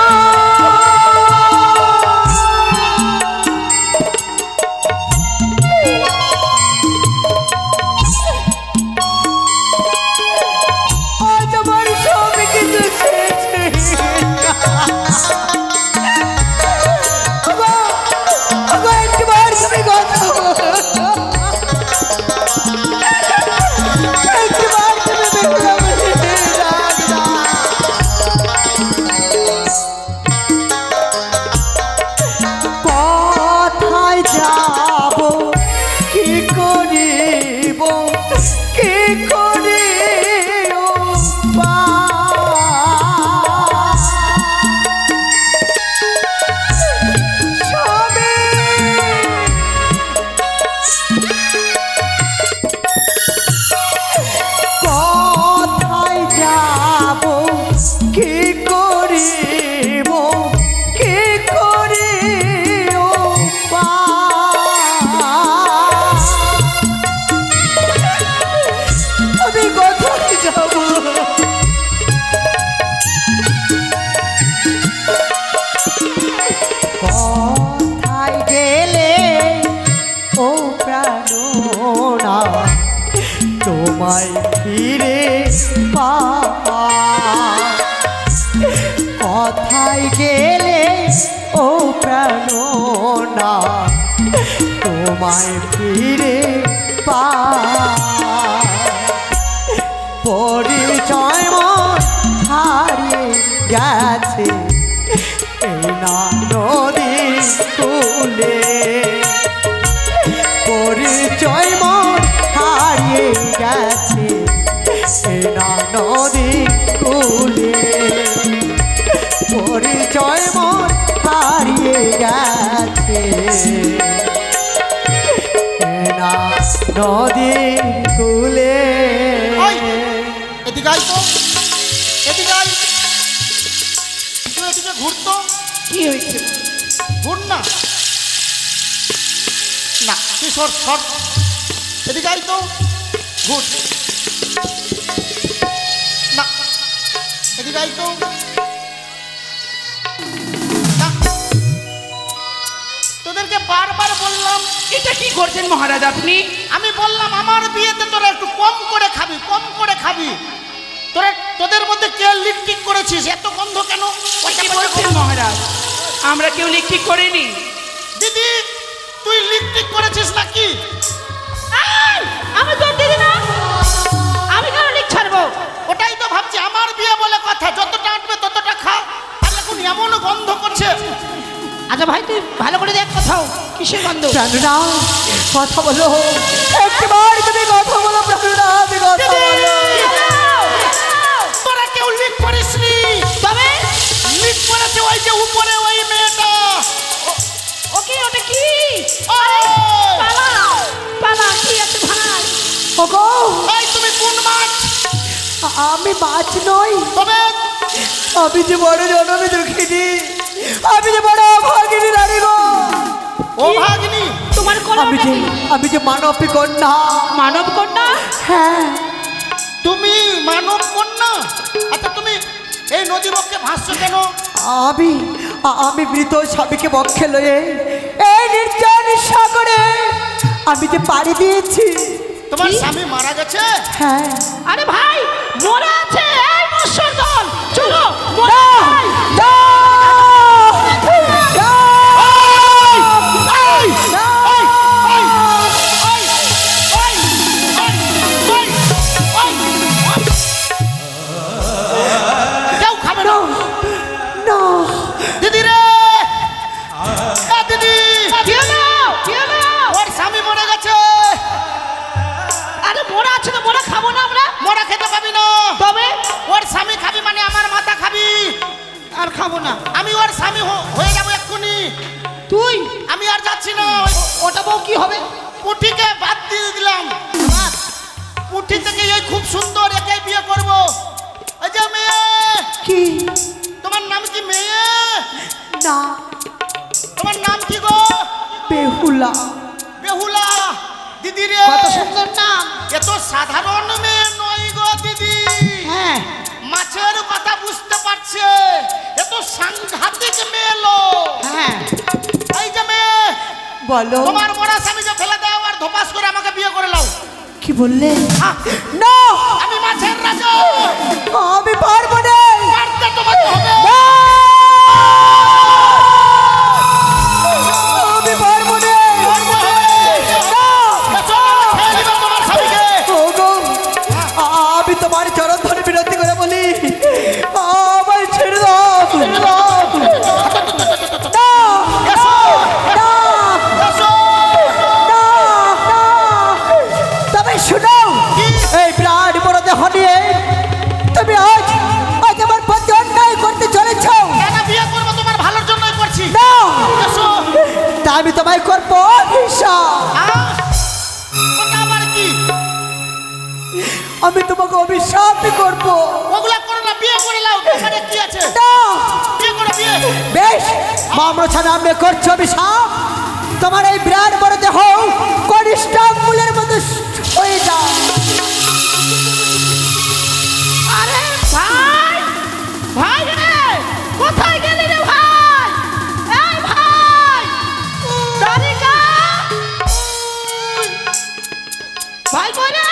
কোথায় যাব কি করিব কি করি কোথায় যাব কি করিব কি করি আমি কোথায় যাব কোথায় গেলে ও প্রাণনা তোমায় ফিরে পাওয়া কোথায় গেলে ও প্রাণনা তোমায় ফিরে পাওয়া পরিচয় মন হারিয়ে গেছে এই না নদী কুলে পরিচয় মন হারিয়ে গেছে এই না নদী কুলে পরিচয় মন হারিয়ে গেছে এই না নদী কুলে ওই, এদিকে আয় তো, এদিকে আয়। তুই এদিকে ঘুরতো, কি হয়েছে? ঘুর না। না, তুই সর সর, এদিকে আয় তো, ঘুর। না, এদিকে আয় তো। না, তোদেরকে বারবার বললাম, এটা কি করছেন মহারাজ আপনি? আমি বললাম আমার বিয়েতে তোরা একটু কম করে খাবি, কম করে খাবি। তোরা তোদের মধ্যে কে লিপস্টিক করেছিস? এত গন্ধ কেন? কি বলছেন মহারাজ? আমরা কেউ লিখি করিনি। দিদি, তুই লিপস্টিক করেছিস নাকি? আমি তো দিদি না, আমি কেন লিখ ছাড়বো? ওটাই তো ভাবছি, আমার বিয়ে বলে কথা, যতটা আঁটবে ততটা খা। আর এখন এমনও গন্ধ করছে। আচ্ছা ভাই, তুই ভালো করে দেখ কোথাও কিসের গন্ধ। প্রাণনা কথা বলো, একবার তুমি কথা বলো প্রাণনা, তুমি কথা বলো। তোরা কেউ লিক করিসনি, তবে লিক করেছে ওই যে উপরে ওই মেয়েটা। ওকে, ওটা কি? ওই, পালা পালা, কি আছে ভাই? ওগো, এই তুমি কোন মাছ? আমি মাছ নই, তবে আমি যে বড় জনমে দেখিনি, আমি যে বড় ভাগিনী নারী গো। ও ভাগ্নি, তোমার আমি যে মানবী কন্যা। মানব কন্যা? হ্যাঁ, তুমি মানব কন্যা? আচ্ছা, তুমি এই নদীর বক্ষে ভাসছো কেন? আমি মৃত স্বামীকে বক্ষে লয়ে এই নির্জন সাগরে আমি যে পাড়ি দিয়েছি। তোমার কি? স্বামী মারা গেছে? হ্যাঁ আরে ভাই মরা আছে এই মৎস্যর দল চলো কেউ খাবে না। দিদি রে, এ দিদি, ওর স্বামী মরে গেছে। আরে মোরা আছে তো মোরা খাবো না আমরা মরা খেতে পাবি না। তবে ওর স্বামী খাবি মানে আমার মাথা খাবি। আর খাবো না আমি ওর স্বামী হয়ে যাবো এক্ষুনি। তুই আমি আর যাচ্ছি না। ওটা বউ কি হবে পুটিকে বাদ দিয়ে দিলাম। পুটি থেকে এই খুব সুন্দর একে বিয়ে করব। এই যে মেয়ে, কি তোমার নাম কি মেয়ে? না তোমার নাম কি গো? বেহুলা বেহুলা। দিদি রে, কত সুন্দর নাম এত সাধারণ মেয়ে নয় গো দিদি। হ্যাঁ মাছের কথা বুঝতে পারছে, এত সাংঘাতিক মেয়ে লো। হ্যাঁ এই যে মেয়ে, বলো তোমার মরা স্বামী যে ফেলে দাও আর ধপাস করে আমাকে বিয়ে করে নাও। কি বললে আহ, না আমি মাছের রাজা, আমি পারবো না মারতে তোমাকে হবে। আমি পারবো না মারতে হবে। এসো, খেয়ে নিবে তোমার স্বামীকে। ওগো, আমি তোমার চরণ ধরে বিরতি করে বলি আমায় ছেড়ে দাও না এসো, না এসো। না, না। তবে শুনো কি? এই বিরাট বড় দেহ নিয়ে তুমি আজ আজ আমার প্রতি অন্যায় করতে চলেছ কেন বিয়ে করবো? তোমার ভালোর জন্যই করছি। না এসো। তা আমি তোমায় করবো অভিশাপ আহ, ওটা আবার কি? আমি তোমাকে অভিশাপই করবো ওগুলা করো না, বিয়ে করে নাও। তোমার কি আছে? না বিয়ে করে বিয়ে। বেশ মামরছা নামে করছো অভিশাপ তোমার এই বিরাট বড় দেহ কনিষ্ঠাঙ্গুলের মতো হয়ে যাও আরে ভাই ভাই রে কোথায় গেলি রে ভাই এই ভাই তারিকা ভাই কই রে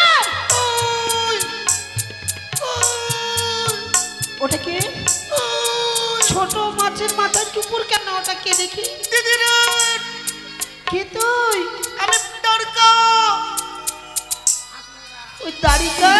ওটা কে ছোট মাছের মাথার কুকুর কেন ওটা কে দেখি দিদি রে, কে তুই আমি দরকার। ওই তারিকা